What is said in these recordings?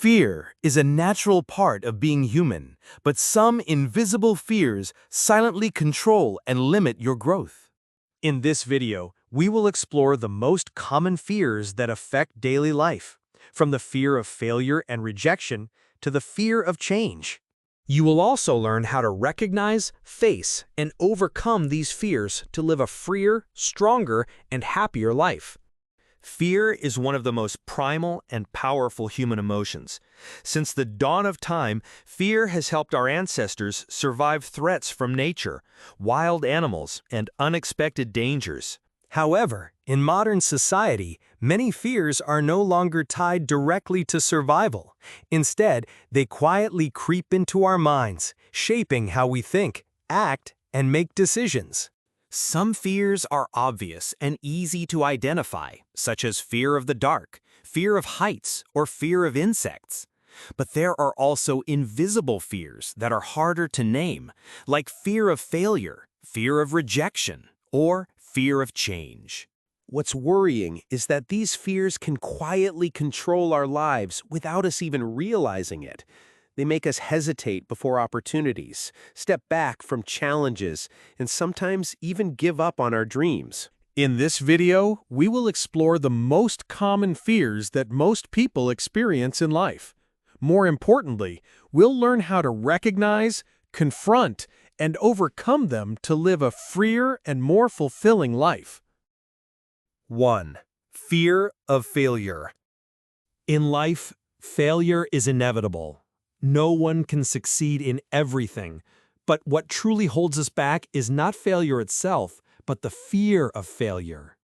Fear is a natural part of being human, but some invisible fears silently control and limit your growth. In this video, we will explore the most common fears that affect daily life, from the fear of failure and rejection to the fear of change. You will also learn how to recognize, face, and overcome these fears to live a freer, stronger, and happier life. Fear is one of the most primal and powerful human emotions. Since the dawn of time, fear has helped our ancestors survive threats from nature, wild animals, and unexpected dangers. However, in modern society, many fears are no longer tied directly to survival. Instead, they quietly creep into our minds, shaping how we think, act, and make decisions. Some fears are obvious and easy to identify, such as fear of the dark, fear of heights, or fear of insects. But there are also invisible fears that are harder to name, like fear of failure, fear of rejection, or fear of change. What's worrying is that these fears can quietly control our lives without us even realizing it. They make us hesitate before opportunities, step back from challenges, and sometimes even give up on our dreams. In this video, we will explore the most common fears that most people experience in life. More importantly, we'll learn how to recognize, confront, and overcome them to live a freer and more fulfilling life. 1. Fear of failure. In life, failure is inevitable. No one can succeed in everything, but what truly holds us back is not failure itself, but the fear of failure.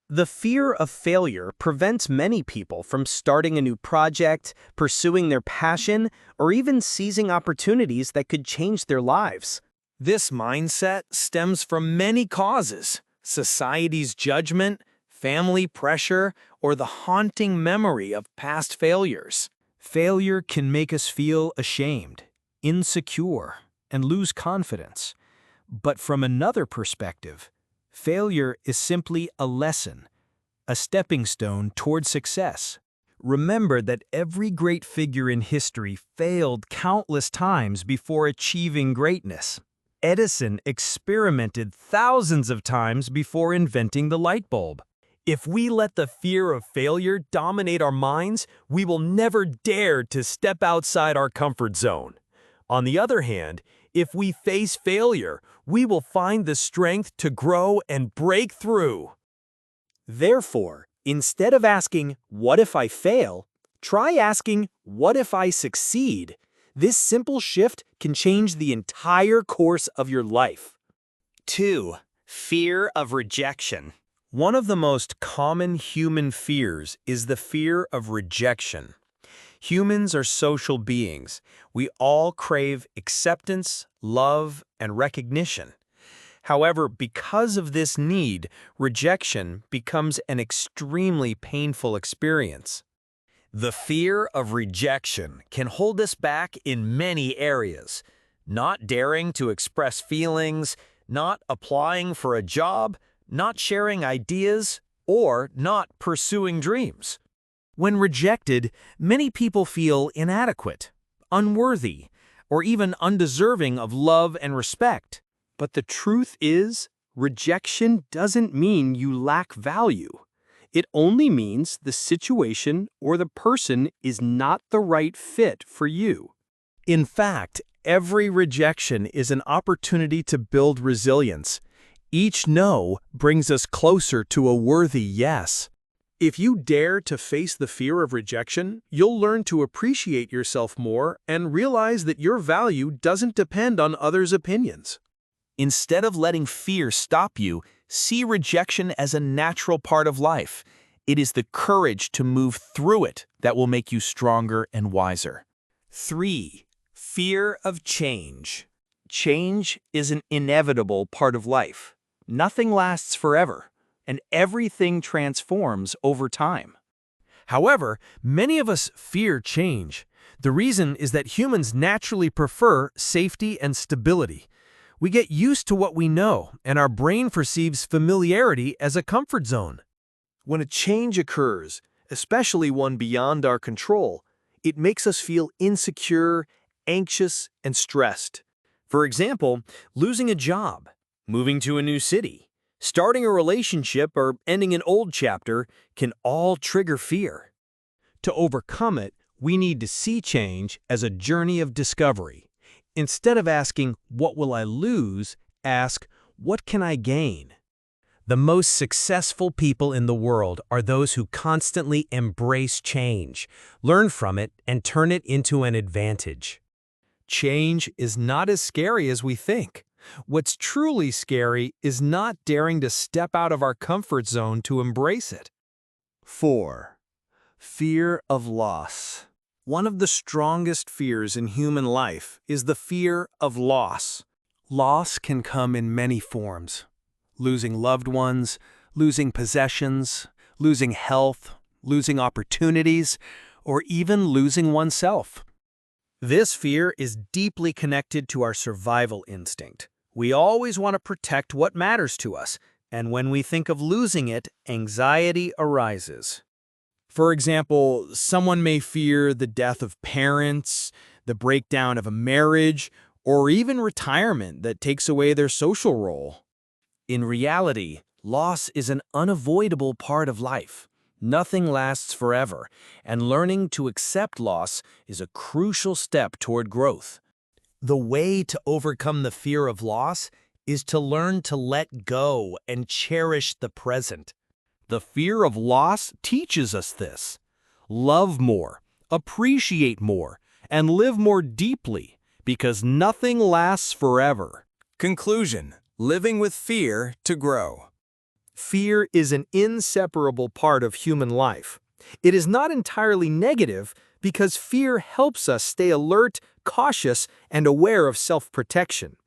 The fear of failure prevents many people from starting a new project, pursuing their passion, or even seizing opportunities that could change their lives. This mindset stems from many causes: society's judgment, family pressure, or the haunting memory of past failures. Failure can make us feel ashamed, insecure, and lose confidence. But from another perspective, failure is simply a lesson, a stepping stone toward success. Remember that every great figure in history failed countless times before achieving greatness. Edison experimented thousands of times before inventing the light bulb. If we let the fear of failure dominate our minds, we will never dare to step outside our comfort zone. On the other hand, if we face failure, we will find the strength to grow and break through. Therefore, instead of asking, "What if I fail?" try asking, "What if I succeed?" This simple shift can change the entire course of your life. 2. Fear of rejection. One of the most common human fears is the fear of rejection. Humans are social beings. We all crave acceptance, love, and recognition. However, because of this need, rejection becomes an extremely painful experience. The fear of rejection can hold us back in many areas: not daring to express feelings, not applying for a job, not sharing ideas, or not pursuing dreams. When rejected, many people feel inadequate, unworthy, or even undeserving of love and respect. But the truth is, rejection doesn't mean you lack value. It only means the situation or the person is not the right fit for you. In fact, every rejection is an opportunity to build resilience. Each no brings us closer to a worthy yes. If you dare to face the fear of rejection, you'll learn to appreciate yourself more and realize that your value doesn't depend on others' opinions. Instead of letting fear stop you, see rejection as a natural part of life. It is the courage to move through it that will make you stronger and wiser. 3. Fear of change. Change is an inevitable part of life. Nothing lasts forever, and everything transforms over time. However, many of us fear change. The reason is that humans naturally prefer safety and stability. We get used to what we know, and our brain perceives familiarity as a comfort zone. When a change occurs, especially one beyond our control, It makes us feel insecure, anxious, and stressed. For example, losing a job, moving to a new city, starting a relationship, or ending an old chapter can all trigger fear. To overcome it, we need to see change as a journey of discovery. Instead of asking, "What will I lose?" ask, "What can I gain?" The most successful people in the world are those who constantly embrace change, learn from it, and turn it into an advantage. Change is not as scary as we think. What's truly scary is not daring to step out of our comfort zone to embrace it. 4. Fear of loss. One of the strongest fears in human life is the fear of loss. Loss can come in many forms. Losing loved ones, losing possessions, losing health, losing opportunities, or even losing oneself. This fear is deeply connected to our survival instinct. We always want to protect what matters to us, and when we think of losing it, anxiety arises. For example, someone may fear the death of parents, the breakdown of a marriage, or even retirement that takes away their social role. In reality, loss is an unavoidable part of life. Nothing lasts forever, and learning to accept loss is a crucial step toward growth. The way to overcome the fear of loss is to learn to let go and cherish the present. The fear of loss teaches us this. Love more, appreciate more, and live more deeply, because nothing lasts forever. Conclusion: living with fear to grow. Fear is an inseparable part of human life. It is not entirely negative because fear helps us stay alert, cautious, and aware of self-protection.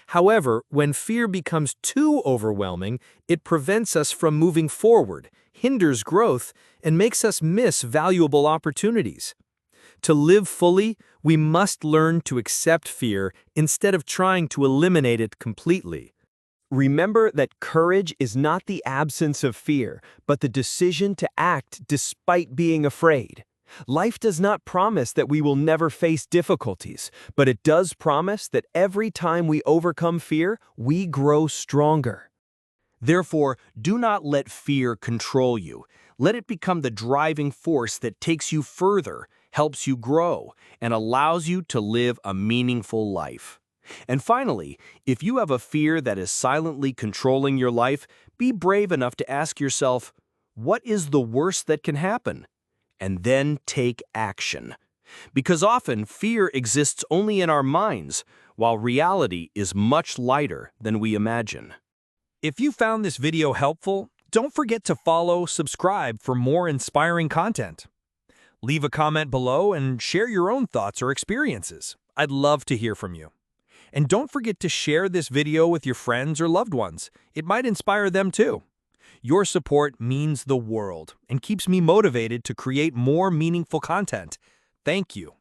However, when fear becomes too overwhelming, it prevents us from moving forward, hinders growth, and makes us miss valuable opportunities. To live fully, we must learn to accept fear instead of trying to eliminate it completely. Remember that courage is not the absence of fear, but the decision to act despite being afraid. Life does not promise that we will never face difficulties, but it does promise that every time we overcome fear, we grow stronger. Therefore, do not let fear control you. Let it become the driving force that takes you further, helps you grow, and allows you to live a meaningful life. And finally, if you have a fear that is silently controlling your life, be brave enough to ask yourself, what is the worst that can happen? And then take action. Because often fear exists only in our minds, while reality is much lighter than we imagine. If you found this video helpful, don't forget to follow, subscribe for more inspiring content. Leave a comment below and share your own thoughts or experiences. I'd love to hear from you. And don't forget to share this video with your friends or loved ones. It might inspire them too. Your support means the world and keeps me motivated to create more meaningful content. Thank you.